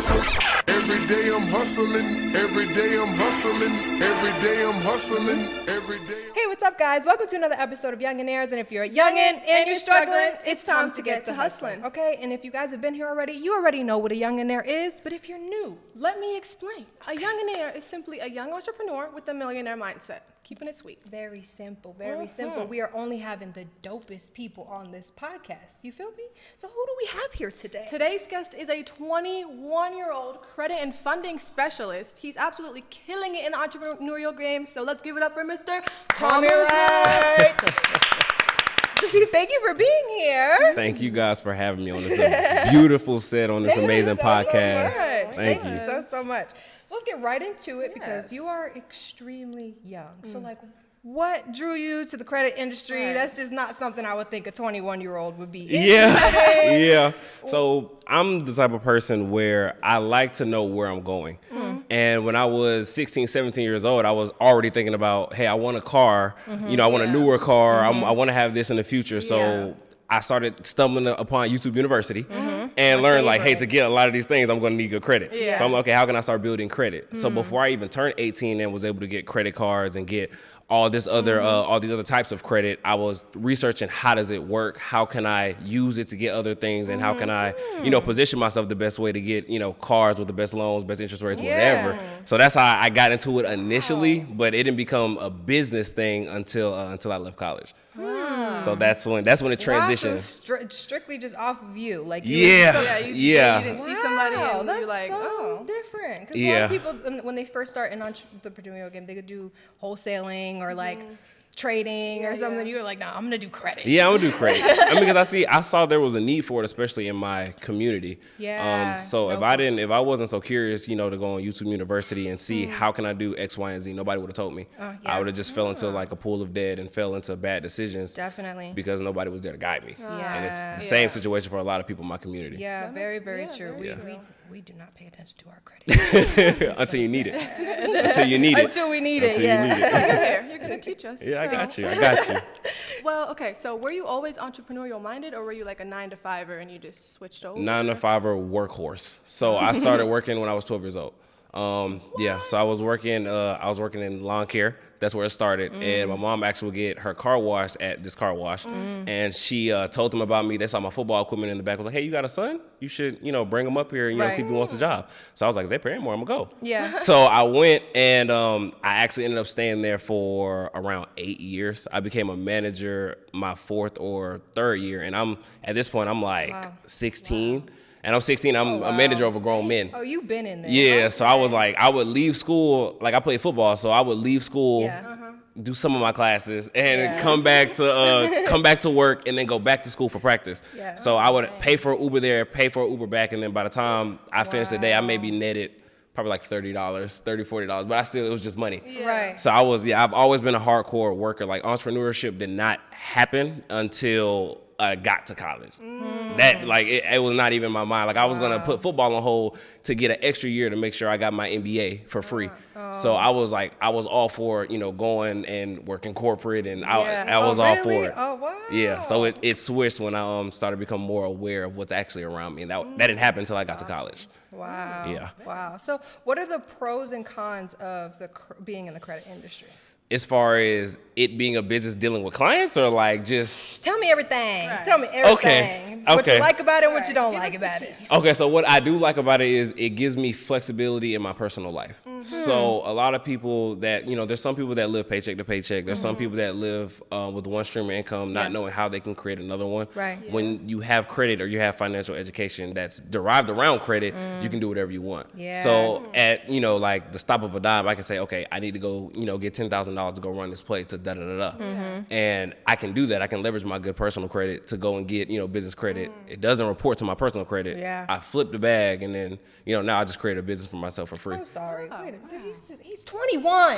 hustle. Every day I'm hustling. Every day I'm hustling. Every day I'm hustling. Every day. Hey, what's up, guys? Welcome to another episode of Youngnaires. And if you're a youngin' and you're struggling, it's time to get to hustling. Okay? And if you guys have been here already, you already know what a Youngnaire is. But if you're new, let me explain. A Youngnaire is simply a young entrepreneur with a millionaire mindset. Keeping it sweet. Very simple, very simple. We are only having the dopest people on this podcast. You feel me? So who do we have here today? Today's guest is a 21-year-old credit and funding specialist. He's absolutely killing it in the entrepreneurial game. So let's give it up for Mr. Tommy Wright. Thank you for being here. Thank you guys for having me on this beautiful set on this amazing podcast. Thank you so much. So let's get right into it because you are extremely young. So like, what drew you to the credit industry? Right. That's just not something I would think a 21-year-old would be. Yeah. So I'm the type of person where I like to know where I'm going. And when I was 16, 17 years old, I was already thinking about, hey, I want a car. You know, I want a newer car. I want to have this in the future. So I started stumbling upon YouTube University and learned like, hey, to get a lot of these things, I'm going to need good credit. So I'm like, okay, how can I start building credit? So before I even turned 18 and was able to get credit cards and get all this other, all these other types of credit, I was researching how does it work? How can I use it to get other things? And how can I, you know, position myself the best way to get, you know, cars with the best loans, best interest rates, whatever. So that's how I got into it initially, but it didn't become a business thing until I left college. So that's when it transitioned. So strictly just off of you, like you you didn't see somebody and that's you're like, so different. Because a lot of people, when they first start in the entrepreneurial game, they could do wholesaling or like trading or something. You were like, nah, I'm gonna do credit. Yeah, I'm gonna do credit. I mean, because I saw there was a need for it, especially in my community. So if I wasn't so curious, you know, to go on YouTube University and see how can I do X, Y, and Z, nobody would have told me. I would have just fell into like a pool of debt and fell into bad decisions. Definitely. Because nobody was there to guide me. And it's the same situation for a lot of people in my community. Yeah, very true. We do not pay attention to our credit until you need it. Until you need it. Until we need it. You're gonna teach us. Yeah, I got you. Well, okay, so were you always entrepreneurial minded or were you like a 9-to-5er and you just switched over? 9-to-5er workhorse. So I started working when I was 12 years old. So I was working in lawn care. That's where it started. And my mom actually would get her car washed at this car wash. And she told them about me. They saw my football equipment in the back. I was like, hey, you got a son? You should, you know, bring him up here and, you know, see if he wants a job. So I was like, they're paying more, I'm gonna go. Yeah. So I went and I actually ended up staying there for around 8 years. I became a manager my 4th or 3rd year. And at this point, I'm like 16. And I'm 16, I'm a manager over grown men. Oh, you've been in there. Yeah, so I was like, I would leave school, like I played football, so I would leave school, do some of my classes, and come back to work, and then go back to school for practice. So I would pay for an Uber there, pay for an Uber back, and then by the time I finished the day, I maybe netted probably like $30, $40, but it was just money. Right. So I've always been a hardcore worker. Like entrepreneurship did not happen until I got to college. That like it was not even in my mind. Like I was gonna put football on hold to get an extra year to make sure I got my MBA for free. So I was all for, you know, going and working corporate, and I was all for it. Oh wow. Yeah. So it switched when I started becoming more aware of what's actually around me, and that didn't happen until I got to college. Wow. Yeah. Wow. So what are the pros and cons of being in the credit industry? As far as it being a business dealing with clients, or like just... Tell me everything. Right. Tell me everything. What you like about it and what you don't like about it. Okay, so what I do like about it is it gives me flexibility in my personal life. So a lot of people that, you know, there's some people that live paycheck to paycheck. There's some people that live with one stream of income, not knowing how they can create another one. Right. When you have credit or you have financial education that's derived around credit, you can do whatever you want. Yeah. So at, you know, like the stop of a dime, I can say, okay, I need to go, you know, get $10,000 to go run this place to da-da-da-da. And I can do that. I can leverage my good personal credit to go and get, you know, business credit. It doesn't report to my personal credit. Yeah. I flip the bag, and then, you know, now I just create a business for myself for free. I'm sorry. Wait a minute. He's 21.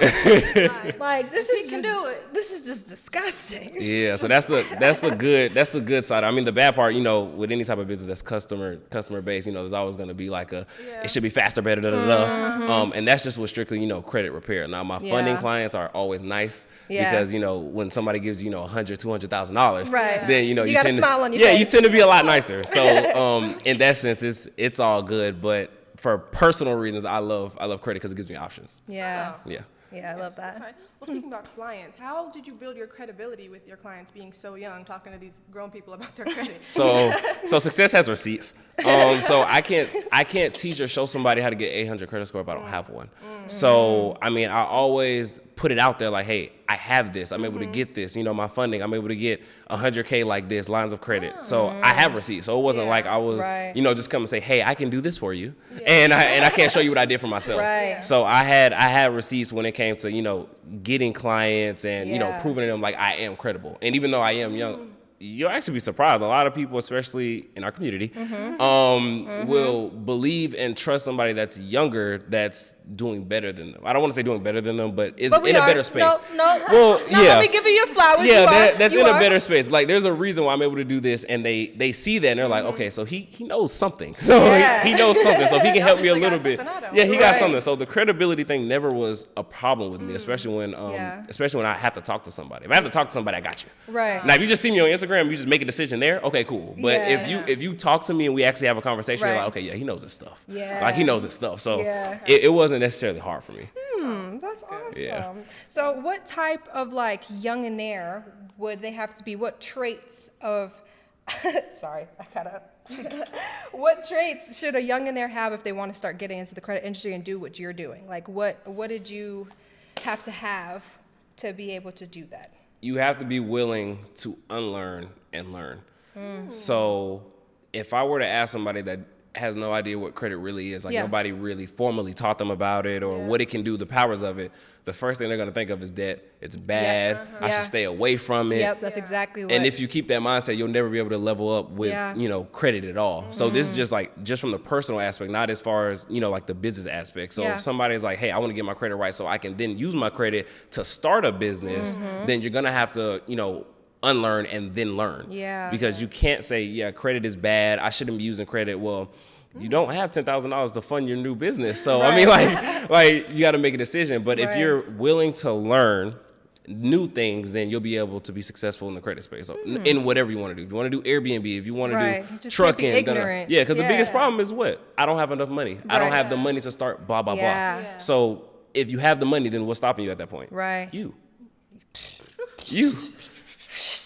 Like this is just disgusting. Yeah, so that's the good side. I mean, the bad part, you know, with any type of business that's customer based, you know, there's always going to be like it should be faster, better, and that's just with strictly, you know, credit repair. Now my funding clients are always nice because, you know, when somebody gives you, you know, $100,000-$200,000, then, you know, you got tend a smile on your face. you tend to be a lot nicer. So in that sense, it's all good, but for personal reasons, I love credit because it gives me options. Yeah. Yeah. Yeah, I love that. Okay. Well, speaking about clients, how did you build your credibility with your clients being so young, talking to these grown people about their credit? So success has receipts. So I can't teach or show somebody how to get 800 credit score if I don't have one. So I mean, I always put it out there like, hey, I have this. I'm able to get this. You know, my funding. I'm able to get 100K like this, lines of credit. So I have receipts. So it wasn't like I was, Right. you know, just come and say, hey, I can do this for you, and I can't show you what I did for myself. Right. So I had receipts when it came to, you know, getting clients and you know, Yeah. proving to them like I am credible. And even though I am young, you'll actually be surprised. A lot of people, especially in our community, will believe and trust somebody that's younger that's doing better than them. I don't want to say doing better than them, but is in a better space. No. Well, no, yeah. let me give you your flowers. Yeah, that's You in a are. better space. Like, there's a reason why I'm able to do this, and they see that, and they're like, okay, so he knows something. So Yeah. he knows something. So if he can help me a Obviously little got bit. something I don't. Yeah, he got Right. something. So the credibility thing never was a problem with me, especially when Yeah. I have to talk to somebody. If I have to talk to somebody, I got you. Right. Now, if you just see me on Instagram, you just make a decision there, okay, cool. But Yeah. if you talk to me and we actually have a conversation, you're Right. like, okay, yeah, he knows his stuff. Yeah. Like, he knows his stuff. So Yeah. it wasn't necessarily hard for me. That's awesome. Yeah. So what type of like Youngnaire would they have to be? What traits of sorry, I gotta what traits should a Youngnaire have if they want to start getting into the credit industry and do what you're doing? Like what did you have to be able to do that? You have to be willing to unlearn and learn. So if I were to ask somebody that has no idea what credit really is, like Yeah. nobody really formally taught them about it or what it can do, the powers of it, the first thing they're going to think of is debt. It's bad. I Yeah. should stay away from it. Yep, that's exactly what. And if you keep that mindset, you'll never be able to level up with, Yeah. you know, credit at all. So this is just from the personal aspect, not as far as, you know, like the business aspect. So Yeah. if somebody's like, hey, I want to get my credit right so I can then use my credit to start a business, then you're going to have to, you know, unlearn and then learn. Yeah. Because you can't say, yeah, credit is bad. I shouldn't be using credit. Well, you don't have $10,000 to fund your new business. So, I mean, like you got to make a decision. But if Right. you're willing to learn new things, then you'll be able to be successful in the credit space. So in whatever you want to do. If you want to do Airbnb, if you want to Right. do You just trucking. can't be ignorant. Yeah, because the biggest Yeah. problem is what? I don't have enough money. I don't Right. have the money to start blah, blah, Yeah. blah. So if you have the money, then what's stopping you at that point? Right. You.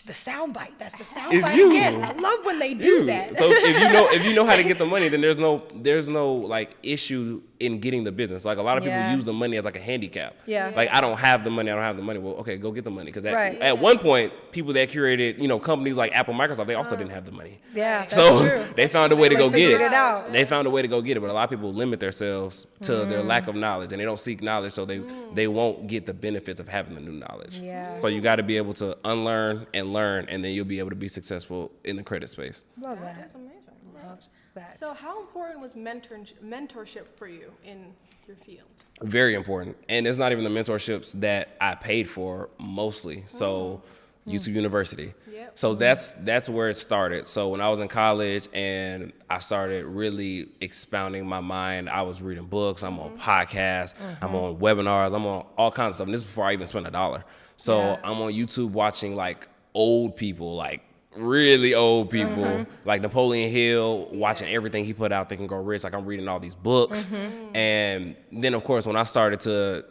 The soundbite. That's the It's soundbite you. again. I love when they do You. that. So if you know how to get the money, then there's no like issue in getting the business. Like a lot of people Yeah. use the money as like a handicap. Yeah. Like I don't have the money. Well, okay, go get the money. Because Right. at one point, people that curated, you know, companies like Apple, Microsoft, they also didn't have the money. Yeah, that's So true. they found a way to go get figured it. it out. They found a way to go get it. But a lot of people limit themselves to their lack of knowledge, and they don't seek knowledge, so they won't get the benefits of having the new knowledge. Yeah. So you got to be able to unlearn and learn, and then you'll be able to be successful in the credit space. Love that. That's amazing. Love that. So how important was mentorship for you in your field? Very important. And it's not even the mentorships that I paid for mostly. So YouTube University. Yep. So that's where it started. So when I was in college and I started really expounding my mind, I was reading books, I'm on podcasts, I'm on webinars, I'm on all kinds of stuff. And this is before I even spent $1. So Yeah. I'm on YouTube watching like old people, like really old people, like Napoleon Hill, watching everything he put out, Think and Grow Rich. Like I'm reading all these books. And then of course, when I started to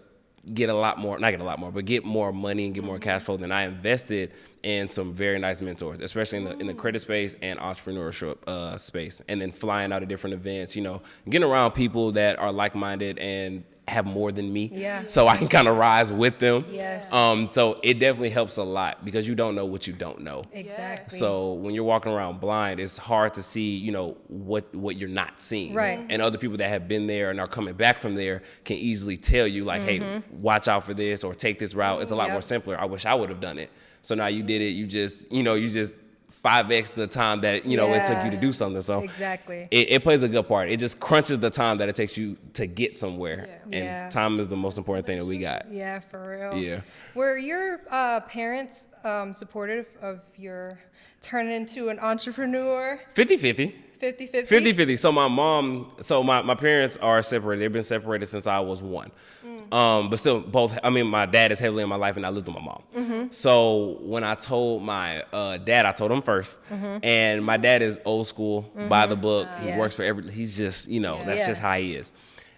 get more money and get more cash flow, then I invested in some very nice mentors, especially in the credit space and entrepreneurship space. And then flying out to different events, you know, getting around people that are like-minded and have more than me. Yeah. So I can kind of rise with them. Yes. So it definitely helps a lot because you don't know what you don't know. Exactly. So when you're walking around blind, it's hard to see, you know, what you're not seeing. Right. And other people that have been there and are coming back from there can easily tell you like, hey, watch out for this or take this route. It's a lot Yep. more simpler. I wish I would have done it. So now you did it. You just 5x the time that, you know, it took you to do something. So Exactly. it plays a good part. It just crunches the time that it takes you to get somewhere. Yeah. And Yeah. time is the most important thing that we got. Yeah, for real. Yeah. Were your parents supportive of your turning into an entrepreneur? 50-50. 50-50? 50-50. So my parents are separated. They've been separated since I was 1. But still, both. I mean, my dad is heavily in my life, and I lived with my mom. So when I told my dad, I told him first. And my dad is old school, by the book. He works for he's just, that's just how he is.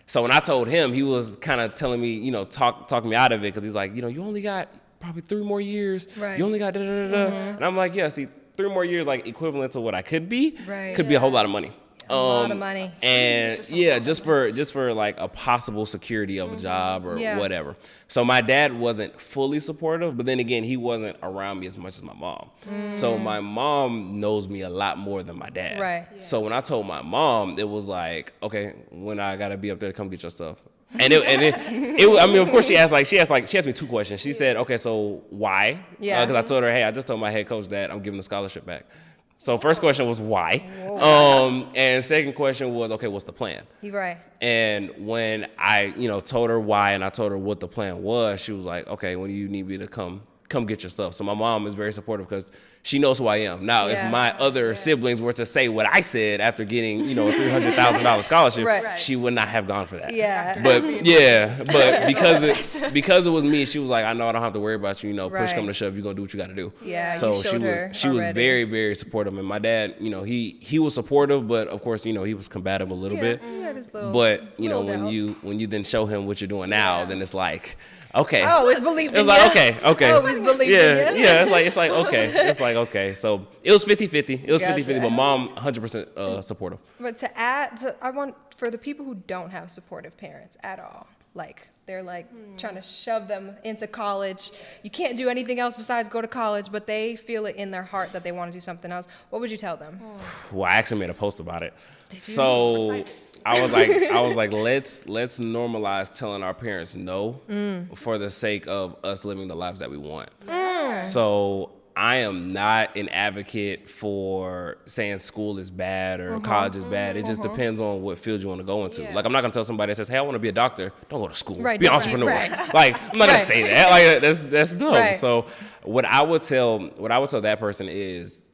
So when I told him, he was kind of telling me, talking me out of it, because he's like, you only got probably 3 more years. Right. You only got da-da-da-da. And I'm like, yeah, see, 3 more years, like, equivalent to what I could be, could be a whole lot of money. A lot of money. And just for like a possible security of a job or whatever. So my dad wasn't fully supportive, but then again, he wasn't around me as much as my mom. So my mom knows me a lot more than my dad. Right. So when I told my mom, it was like, okay, when I gotta be up there to come get your stuff. And I mean, of course, she asked me 2 questions. She said, okay, so why? Yeah. Because I told her, hey, I just told my head coach that I'm giving the scholarship back. So first question was why, and second question was, okay, what's the plan? You're right. And when I, told her why and I told her what the plan was, she was like, okay, when do you need me to come get your stuff? So my mom is very supportive because she knows who I am. Now, if my other siblings were to say what I said after getting, a $300,000 scholarship, she would not have gone for that. Yeah. But because it was me, she was like, I know I don't have to worry about you. Push come to shove, you're gonna do what you got to do. Yeah. So she was very, very supportive. And my dad, he was supportive, but of course, he was combative a little bit. He had his little, But when you then show him what you're doing now, then it's like, okay. I always believed in you. It's like, okay. I always believed in you. Yeah, it's like, okay. It's like, okay. So it was 50-50. It was 50-50, but mom 100% supportive. But I want, for the people who don't have supportive parents at all, like, they're like trying to shove them into college. You can't do anything else besides go to college, but they feel it in their heart that they want to do something else. What would you tell them? Well, I actually made a post about it. So I was like, let's normalize telling our parents no for the sake of us living the lives that we want. So I am not an advocate for saying school is bad or college is bad. It just depends on what field you want to go into. Like, I'm not gonna tell somebody that says, hey, I want to be a doctor. Don't go to school. Be an entrepreneur. Like, I'm not gonna say that. Like, that's dumb. So what I would tell that person is,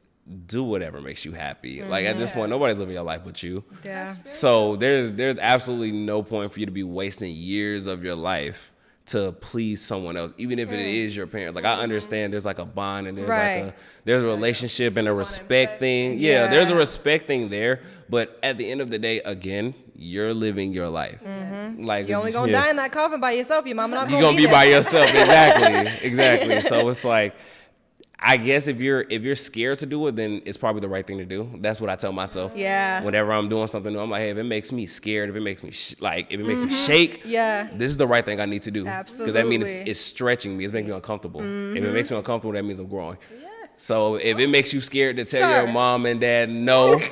do whatever makes you happy. Like, at this point, nobody's living your life but you. Yeah. So there's absolutely no point for you to be wasting years of your life to please someone else, even if it is your parents. Like, I understand there's like a bond and there's a relationship and a respect thing. Yeah, there's a respect thing there. But at the end of the day, again, you're living your life. Like, You're only gonna die in that coffin by yourself. Your mama not you're gonna be by yourself. Exactly. So it's like, I guess if you're scared to do it, then it's probably the right thing to do. That's what I tell myself. Yeah. Whenever I'm doing something new, I'm like, hey, if it makes me scared, if it makes me shake, this is the right thing I need to do. Absolutely. Because that means it's stretching me. It's making me uncomfortable. If it makes me uncomfortable, that means I'm growing. Yes. So if it makes you scared to tell your mom and dad no, if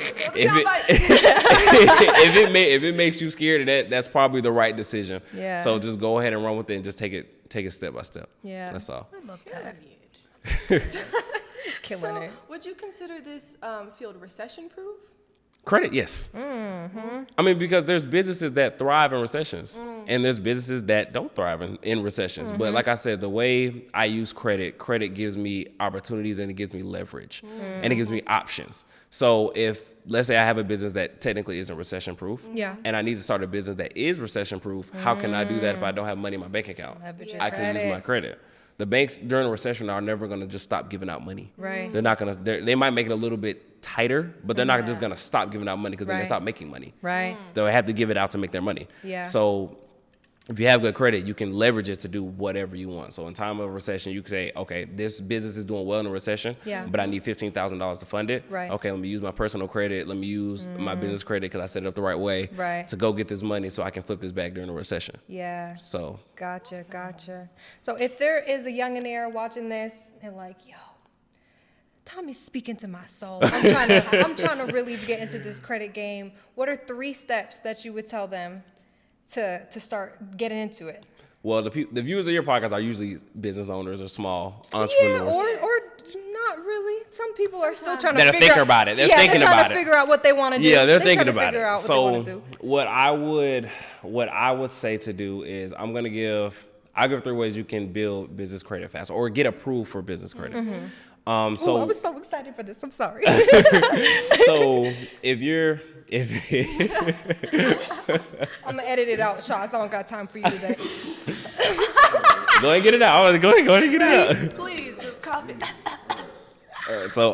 it makes you scared of that, that's probably the right decision. Yeah. So just go ahead and run with it and just take it step by step. Yeah. That's all. I love that. So, would you consider this field recession-proof? Credit, yes. I mean, because there's businesses that thrive in recessions, and there's businesses that don't thrive in recessions. But like I said, the way I use credit gives me opportunities and it gives me leverage, and it gives me options. So if, let's say I have a business that technically isn't recession-proof, and I need to start a business that is recession-proof, how can I do that if I don't have money in my bank account? I can use my credit. The banks during a recession are never going to just stop giving out money. Right. They're not going to, they might make it a little bit tighter, but they're not just going to stop giving out money because they're going to stop making money. Right. They'll have to give it out to make their money. Yeah. So if you have good credit, you can leverage it to do whatever you want. So in time of recession, you can say, okay, this business is doing well in a recession, but I need $15,000 to fund it. Right. Okay, let me use my personal credit. Let me use my business credit because I set it up the right way to go get this money so I can flip this back during a recession. Yeah. So. Gotcha. So if there is a Youngnaire watching this and like, yo, Tommy's speaking to my soul. I'm trying to really get into this credit game. What are 3 steps that you would tell them to start getting into it? Well, the viewers of your podcast are usually business owners or small entrepreneurs. Yeah, or not really. Some people are still trying to figure think about it. They're thinking they're trying about to figure out what they want to do. Yeah, they're thinking about it. So what I would say to do is I'll give 3 ways you can build business credit fast or get approved for business credit. I was so excited for this. I'm sorry. So if I'm gonna edit it out, Shots. I don't got time for you today. Go ahead and get it out. Go ahead and get it out. Please, just coffee. All right, so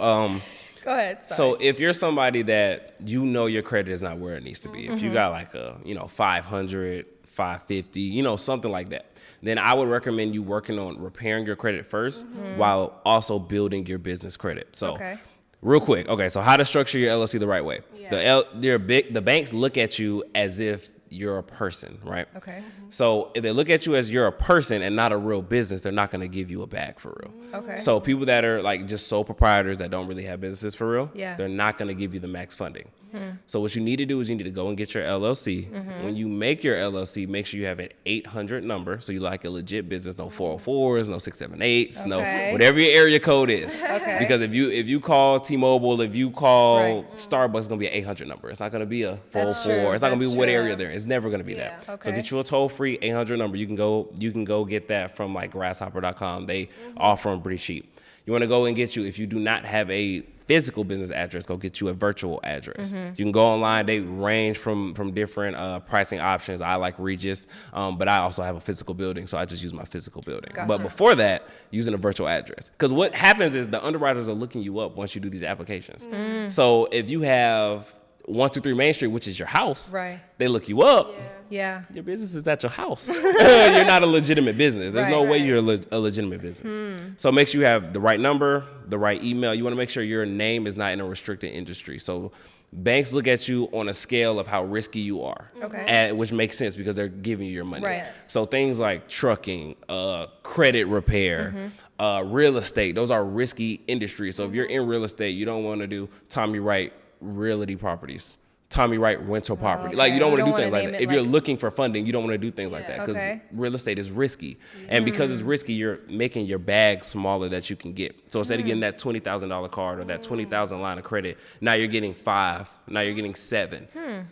Go ahead. Sorry. So if you're somebody that you know your credit is not where it needs to be, if you got like a 500, 550, something like that, then I would recommend you working on repairing your credit first while also building your business credit. So real quick, so how to structure your LLC the right way. Yeah. The banks look at you as if you're a person, right? Okay. So if they look at you as you're a person and not a real business, they're not going to give you a bag for real. Okay. So people that are like just sole proprietors that don't really have businesses for real, they're not going to give you the max funding. So what you need to do is you need to go and get your LLC. When you make your LLC, make sure you have an 800 number. So you like a legit business, no 404s, no 678s, no whatever your area code is. Because if you call T-Mobile, if you call Starbucks, it's going to be an 800 number. It's not going to be a 404. It's not going to be what area they're in. It's never going to be that. So get you a toll-free 800 number. You can go get that from like grasshopper.com. They offer them pretty cheap. You want to go and get you, if you do not have a physical business address, go get you a virtual address. You can go online. They range from different pricing options. I like Regis, but I also have a physical building, so I just use my physical building. Gotcha. But before that, using a virtual address. Because what happens is the underwriters are looking you up once you do these applications. So if you have 123 Main Street, which is your house, they look you up. Yeah. Your business is at your house. You're not a legitimate business. There's no way you're a legitimate business. So make sure you have the right number, the right email. You want to make sure your name is not in a restricted industry. So banks look at you on a scale of how risky you are, which makes sense because they're giving you your money. So things like trucking, credit repair, real estate, those are risky industries. So if you're in real estate, you don't want to do Tommy Wright Realty Properties, Tommy Wright rental property. Like you don't want to do things like that. If you're looking for funding, you don't want to do things like that because real estate is risky. And because it's risky, you're making your bag smaller that you can get. So instead of getting that $20,000 card or that $20,000 line of credit, now you're getting 5, now you're getting 7.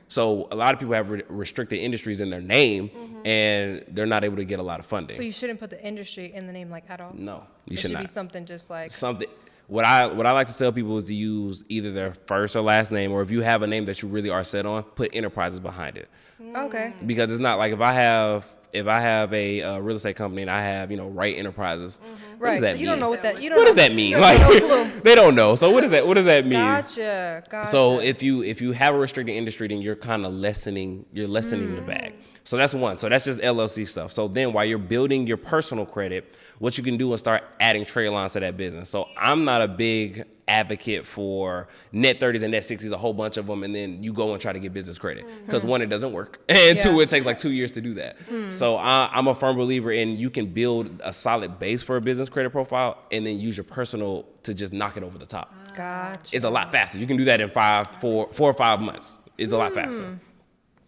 So a lot of people have restricted industries in their name and they're not able to get a lot of funding. So you shouldn't put the industry in the name like at all? No, you it should not. Be something just like something. What I like to tell people is to use either their first or last name, or if you have a name that you really are set on, put enterprises behind it. Okay. Because it's not like if I have a real estate company and I have Wright Enterprises, what does that mean? You don't know what that. What does that mean? Like they don't know. So what does that mean? Gotcha. So if you have a restricted industry, then you're kind of lessening the bag. So that's one. So that's just LLC stuff. So then while you're building your personal credit, what you can do is start adding trade lines to that business. So I'm not a big advocate for net 30s and net 60s, a whole bunch of them, and then you go and try to get business credit. Because one, it doesn't work. And two, it takes like 2 years to do that. So I'm a firm believer in you can build a solid base for a business credit profile and then use your personal to just knock it over the top. Gotcha. It's a lot faster. You can do that in 4 or 5 months. It's a lot faster.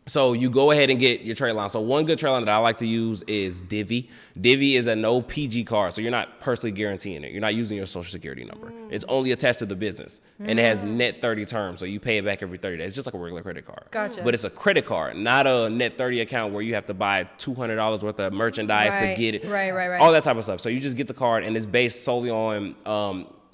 So you go ahead and get your trade line. So one good trade line that I like to use is Divvy. Divvy is a no PG card, so you're not personally guaranteeing it. You're not using your social security number. It's only attached to the business, and it has net 30 terms, so you pay it back every 30 days. It's just like a regular credit card. Gotcha. But it's a credit card, not a net 30 account where you have to buy $200 worth of merchandise to get it. Right. All that type of stuff. So you just get the card, and it's based solely on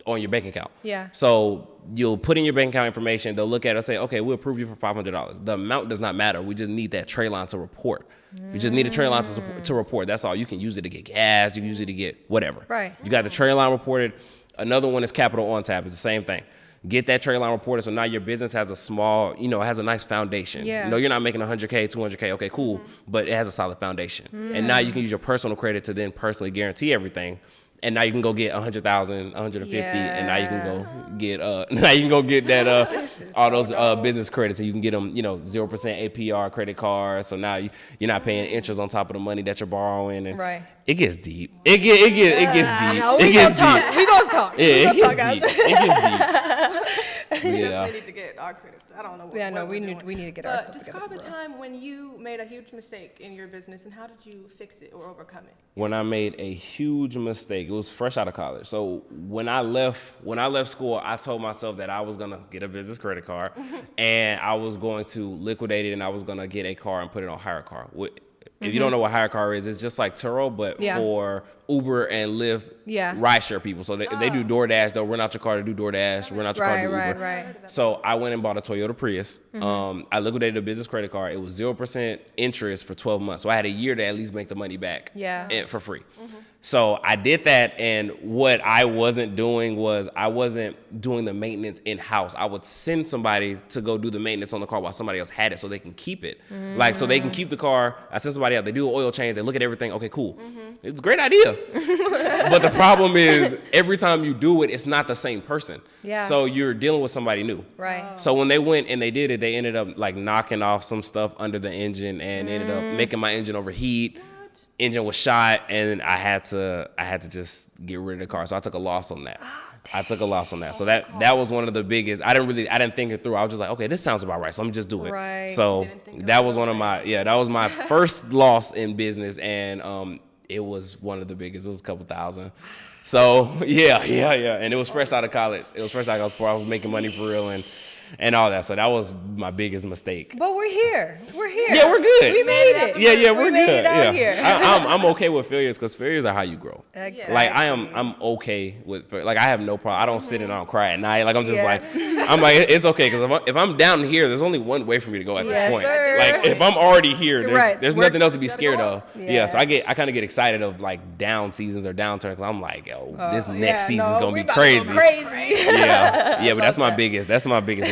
your bank account. Yeah. So you'll put in your bank account information. They'll look at it and say, okay, we'll approve you for $500. The amount does not matter. We just need that trade line to report. We just need a trade line to report. That's all. You can use it to get gas. You can use it to get whatever. Right. You got the trade line reported. Another one is Capital on Tap. It's the same thing. Get that trade line reported so now your business has a small, it has a nice foundation. Yeah. You're not making 100K, 200K. Okay, cool. But it has a solid foundation. And now you can use your personal credit to then personally guarantee everything. And now you can go get 100,000, 150, and now you can go get that all those business credits, and you can get them 0% APR credit cards. So now you're not paying interest on top of the money that you're borrowing, and it gets deep. It gets deep. No, we gonna talk. Yeah, it gets deep. It gets deep. We definitely need to get our credits. I don't know what we need to get our stuff describe together. a time when you made a huge mistake in your business, and how did you fix it or overcome it? When I made a huge mistake, it was fresh out of college. So when I left school, I told myself that I was gonna get a business credit card, and I was going to liquidate it, and I was gonna get a car and put it on hire car. If you don't know what hire car is, it's just like Turo, but for Uber and Lyft rideshare people. So if they do DoorDash, they'll rent out your car to do DoorDash, rent out your car to do Uber. Right. So I went and bought a Toyota Prius. I liquidated a business credit card. It was 0% interest for 12 months. So I had a year to at least make the money back for free. So I did that, and what I wasn't doing was I wasn't doing the maintenance in-house. I would send somebody to go do the maintenance on the car while somebody else had it so they can keep it. Like, so they can keep the car. I send somebody out. They do an oil change. They look at everything. Okay, cool. It's a great idea. But the problem is every time you do it, it's not the same person. So you're dealing with somebody new. So when they went and they did it, they ended up like knocking off some stuff under the engine and ended up making my engine overheat. Engine was shot, and I had to just get rid of the car. So I took a loss on that. So that was one of the biggest. I didn't think it through. I was just like, okay, this sounds about right. So let me just do it. So that was one of my that was my first loss in business, and it was one of the biggest. It was a couple thousand. So yeah. And it was fresh out of college. It was fresh out of college before I was making money for real and all that. So that was my biggest mistake. But we're here. Yeah, we're good. We made it. Yeah, we're made good. It out here. I'm okay with failures because failures are how you grow. Exactly. Like I'm okay with, like, I have no problem. I don't sit and I don't cry at night. Like I'm just like, I'm like, it's okay because if I'm down here, there's only one way for me to go at this point. Sir. Like if I'm already here, there's nothing else to be scared of. So I kind of get excited of like down seasons or downturns because I'm like, yo, this next season's gonna be crazy. But that's my biggest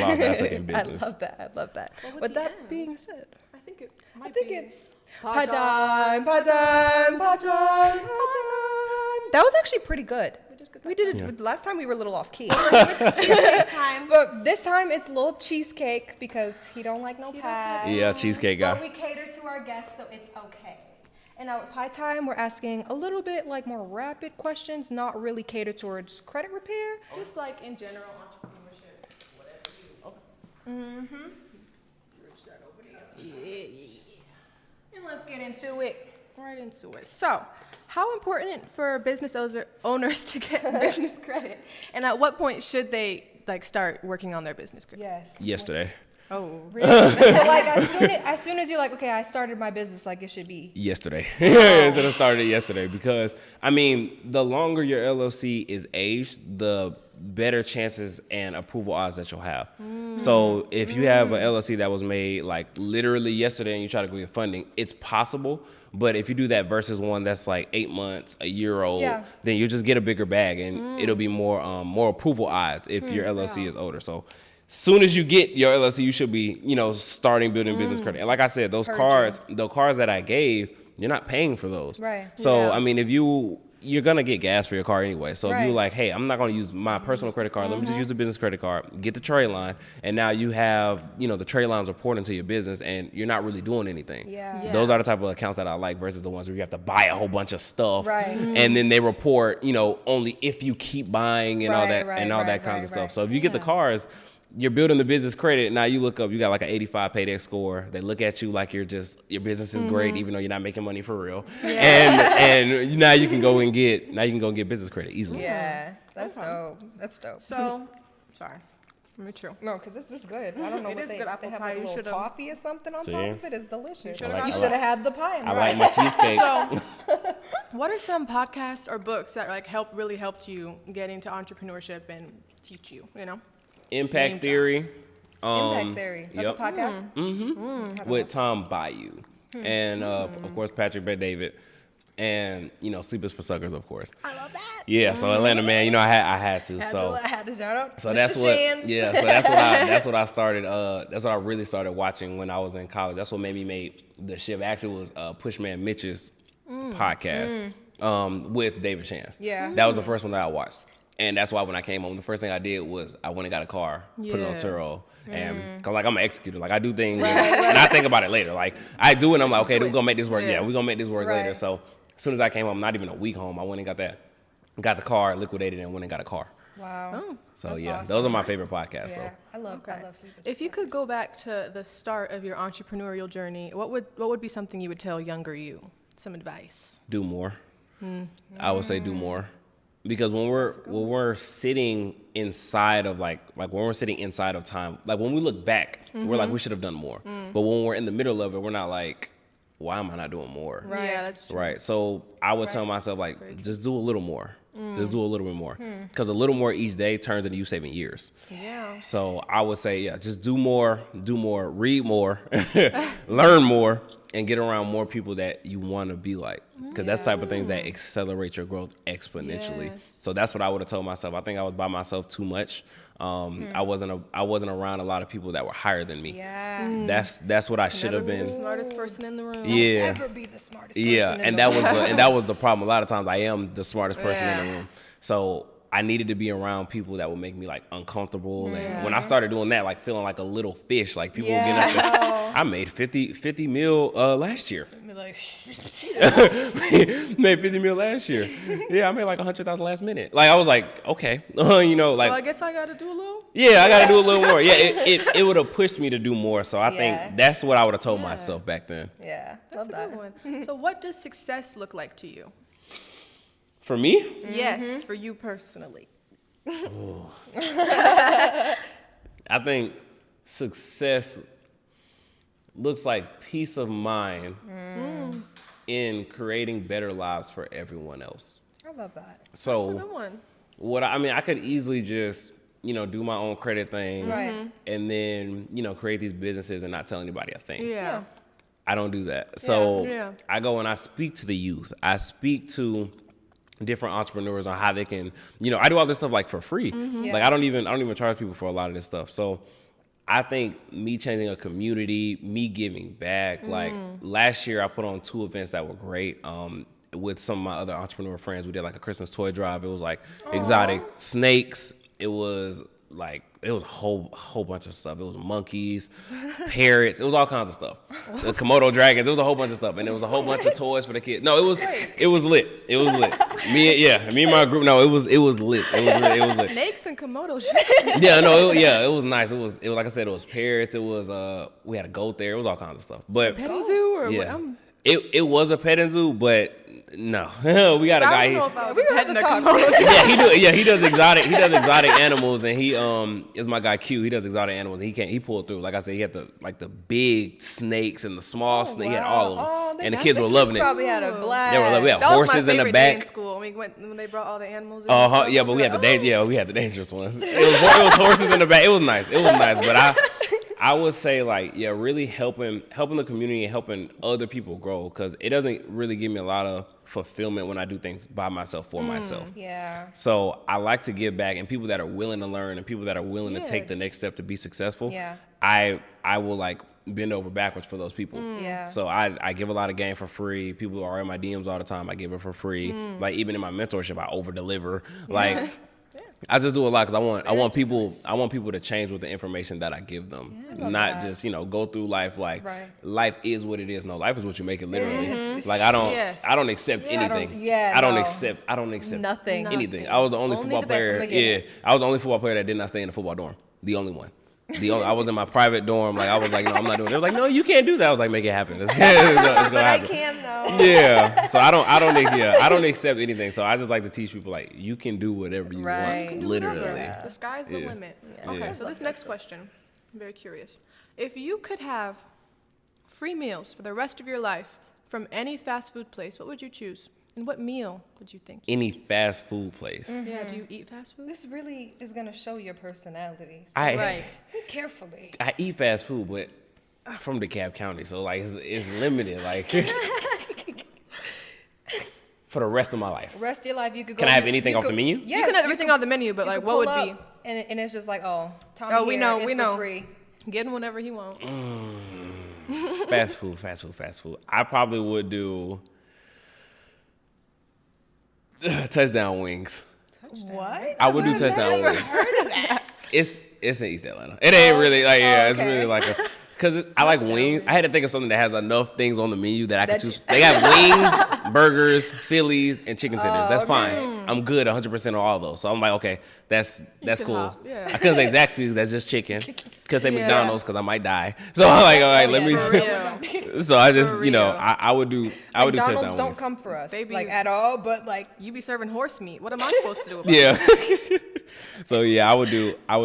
loss that I took in business. I love that. With that being said, I think it's part time. That was actually pretty good. We did it. Last time we were a little off key. It's cheesecake time. But this time it's a little cheesecake because he don't like no pie. Yeah, cheesecake guy. But we cater to our guests, so it's okay. And now at Pie Time, we're asking a little bit like more rapid questions, not really catered towards credit repair. Just like in general entrepreneurship, whatever you. And let's get into it. Right into it. So, how important for business owners to get business credit? And at what point should they like start working on their business credit? Yes. Yesterday. Oh, really? So like as soon as you're like, okay, I started my business, like it should be yesterday. Instead of started yesterday, because I mean, the longer your LLC is aged, the better chances and approval odds that you'll have. So if you have an LLC that was made like literally yesterday and you try to go get funding, it's possible. But if you do that versus one that's like 8 months, a year old, then you just get a bigger bag and it'll be more approval odds if your LLC is older. So soon as you get your LLC, you should be, starting building business credit. And like I said, the cards that I gave, you're not paying for those. Right. So, I mean, if you're going to get gas for your car anyway. So if you're like, hey, I'm not going to use my personal credit card. Let me just use the business credit card, get the trade line. And now you have, the trade lines reporting to your business and you're not really doing anything. Those are the type of accounts that I like versus the ones where you have to buy a whole bunch of stuff. And then they report, only if you keep buying and all that kinds of stuff. So if you get the cars, you're building the business credit. Now you look up, you got like an 85 paydex score. They look at you like your business is great, even though you're not making money for real. And now you can go and get business credit easily. Yeah, that's dope. That's dope. So, sorry. Let me chill. No, because this is good. I don't know what they have like a little toffee or something on top of it. It's delicious. You should have had the pie. I like my cheesecake. So, what are some podcasts or books that like really helped you get into entrepreneurship and teach you, Impact Theory. Impact Theory. That's a podcast? With Tom Bayou. And, of course, Patrick Bet-David. And, Sleep is for Suckers, of course. I love that. Yeah, so Atlanta Man, I had to. I had to shout out. So that's what, that's what I started, that's what I really started watching when I was in college. That's what made me make the shift. Actually, was Pushman Mitch's podcast with David Chance. Yeah. That was the first one that I watched. And that's why when I came home, the first thing I did was I went and got a car, put it on Turo, and cause like I'm an executor, like I do things and I think about it later. Like I do it, and I'm like, okay, we're gonna make this work. Yeah, we're gonna make this work later. So as soon as I came home, not even a week home, I went and got the car, liquidated, and went and got a car. Wow. Oh, so yeah, awesome. Those are my favorite podcasts. Yeah, so. I love Sleep. If you could go back to the start of your entrepreneurial journey, what would be something you would tell younger you? Some advice. Do more. I would say do more. Because when we're sitting inside of like when we're sitting inside of time, like when we look back, we're like, we should have done more. But when we're in the middle of it, we're not like, why am I not doing more? Right. Yeah, that's true. Right. So I would tell myself, like, just do a little more. Just do a little bit more. Because a little more each day turns into you saving years. Yeah. So I would say, just do more, read more, learn more, and get around more people that you want to be like. Because that's the type of things that accelerate your growth exponentially. Yes. So that's what I would have told myself. I think I was by myself too much. I wasn't around a lot of people that were higher than me. Yeah. That's what I should have The been. smartest person in the room. Yeah. Never be the smartest person Yeah, in and the that was the problem. A lot of times I am the smartest person in the room. So I needed to be around people that would make me like uncomfortable. And when I started doing that, like feeling like a little fish, like people were getting up there. I made 50 mil last year. like, made 50 mil last year. Yeah, I made like 100,000 last minute. Like I was like, okay, you know, like. So I guess I got to do a little. Yeah, I got to do a little more. Yeah, it would have pushed me to do more. So I think that's what I would have told myself back then. yeah, That's a good one. So what does success look like to you? For me? Yes, for you personally. I think success looks like peace of mind in creating better lives for everyone else. I love that. That's a So good one. I could easily just, do my own credit thing Right. and then, create these businesses and not tell anybody a thing. Yeah. I don't do that. So Yeah. I go and I speak to the youth. I speak to different entrepreneurs on how they can, I do all this stuff like for free. Yeah. Like I don't even charge people for a lot of this stuff. So I think me changing a community, me giving back, like last year I put on 2 events that were great. With some of my other entrepreneur friends, we did like a Christmas toy drive. It was like exotic snakes. It was like, it was a whole bunch of stuff. It was monkeys, parrots. It was all kinds of stuff. The Komodo dragons. It was a whole bunch of stuff, and there was a whole bunch of toys for the kids. No, it was lit. It was lit. Me and my group. No, it was lit. It was lit. Snakes and Komodos. Yeah, no, it was nice. It was like I said, it was parrots. It was we had a goat there. It was all kinds of stuff. But Petting zoo or yeah, what? it was a petting zoo, but no, we got a guy. I don't know if I We would gonna petting have a to talk. Komodo. He does exotic animals, and he is my guy Q. He does exotic animals, and he pulled through. Like I said, he had the big snakes and the small snakes. He had all of them, and the kids were loving it. Probably had a blast. They were loving it. We had That was horses my in the favorite day in back. school when they brought all the animals in. Yeah, but we had we had the dangerous ones. It was horses in the back. It was nice, but I would say really helping the community and helping other people grow, because it doesn't really give me a lot of fulfillment when I do things by myself for myself. Yeah. So I like to give back, and people that are willing to learn and people that are willing to take the Yes. next step to be successful. Yeah. I will like bend over backwards for those people. Yeah. So I give a lot of game for free. People are in my DMs all the time. I give it for free. Like even in my mentorship, I over deliver. Like I just do a lot because I want people to change with the information that I give them, not just go through life like life is what it is. No, life is what you make it. Literally, like I don't accept anything. I don't accept Nothing. anything. I was the only football the best player. will get Yeah, I was the only football player that did not stay in the football dorm. The only one. I was in my private dorm. Like I was like, no, I'm not doing it. They was like, no, you can't do that. I was like, make it happen. It's gonna happen. I can though. Yeah. So I don't accept anything. So I just like to teach people like you can do whatever you want. Literally. The sky's the limit. Okay, Yeah. so this next question, I'm very curious. If you could have free meals for the rest of your life from any fast food place, what would you choose? And what meal would you think? Any fast food place. Yeah, do you eat fast food? This really is gonna show your personality. So Right. think carefully. I eat fast food, but I'm from DeKalb County, so like it's limited. Like for the rest of my life. Rest of your life, you could go. Can I have anything off the menu? Yes, You can have everything on the menu, but you like could what would pull be? up, and it's just like, Tommy We here, know, it's we for know. free. Getting whatever he wants. Fast food. I probably would do touchdown wings. What? I would do touchdown wings. It's in East Atlanta. It ain't really like it's okay. really like because I like wings. I had to think of something that has enough things on the menu that I could choose. They got wings, burgers, Phillies, and chicken tenders. That's fine. I'm good 100% on all those. So I'm like, okay, that's can cool. hop, yeah. I couldn't say Zaxby's because that's just chicken. Couldn't say McDonald's because I might die. So I'm like, all right, let me. So I just I would do touchdown McDonald's don't wings. come for us, Baby. like at all. But like, You be serving horse meat. What am I supposed to do about it? Yeah. So yeah, I would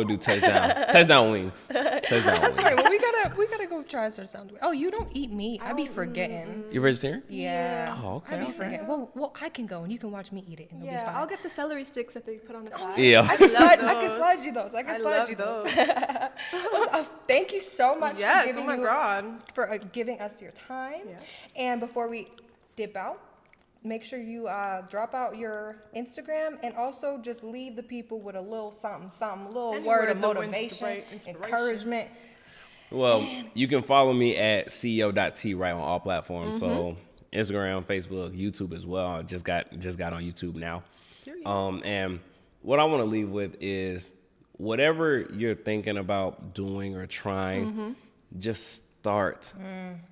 do touchdown wings. Touchdown wings. all right, well, we gotta We gotta go try some sound. Oh, you don't eat meat. I be forgetting. You vegetarian? Yeah. Oh, okay. I be forgetting. Well, I can go and you can watch me eat it and it'll be fine. I'll get the celery sticks that they put on the side. Yeah. I can slide you those. I can slide love you those. Thank you so much Yes, for oh my God. giving us your time. Yes. And before we dip out, make sure you drop out your Instagram and also just leave the people with a little something, a little Any word of words of motivation, inspiration. encouragement. Well, you can follow me at CEO.T right on all platforms. So Instagram, Facebook, YouTube as well. I just got on YouTube now. And what I want to leave with is whatever you're thinking about doing or trying, just start.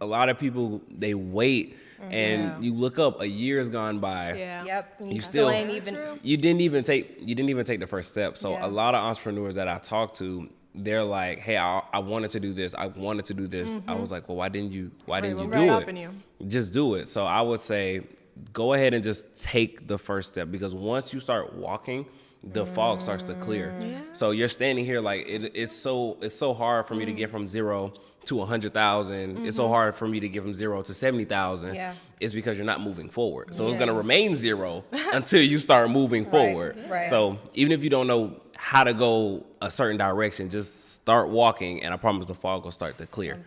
A lot of people, they wait and you look up, a year's gone by. Yeah. Yep. And You still ain't even. you didn't even take the first step. So Yeah. a lot of entrepreneurs that I talk to, they're like, hey, I wanted to do this. I wanted to do this. I was like, well, why didn't you what do was it? stopping you? Just do it. So I would say go ahead and just take the first step, because once you start walking, the fog starts to clear. So you're standing here like it's so hard for me to get from 0 to 100,000. It's so hard for me to get from 0 to 70,000. Yeah. It's because you're not moving forward. So it's gonna remain 0 until you start moving forward. Right. So even if you don't know how to go a certain direction, just start walking, and I promise the fog will start to clear.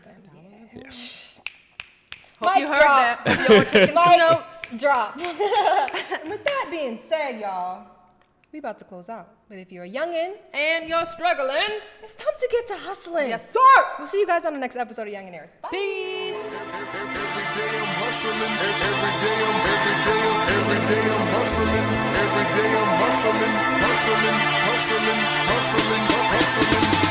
Hope you heard drop. that. Hope y'all were taking some notes. Drop. With that being said, y'all, we about to close out. But if you're a youngin' And you're struggling. it's time to get to hustling. Yes, sir. We'll see you guys on the next episode of Youngnaires. Bye. Peace. Every day I'm hustling. Every day I'm hustling. Every day I'm hustling. Hustling.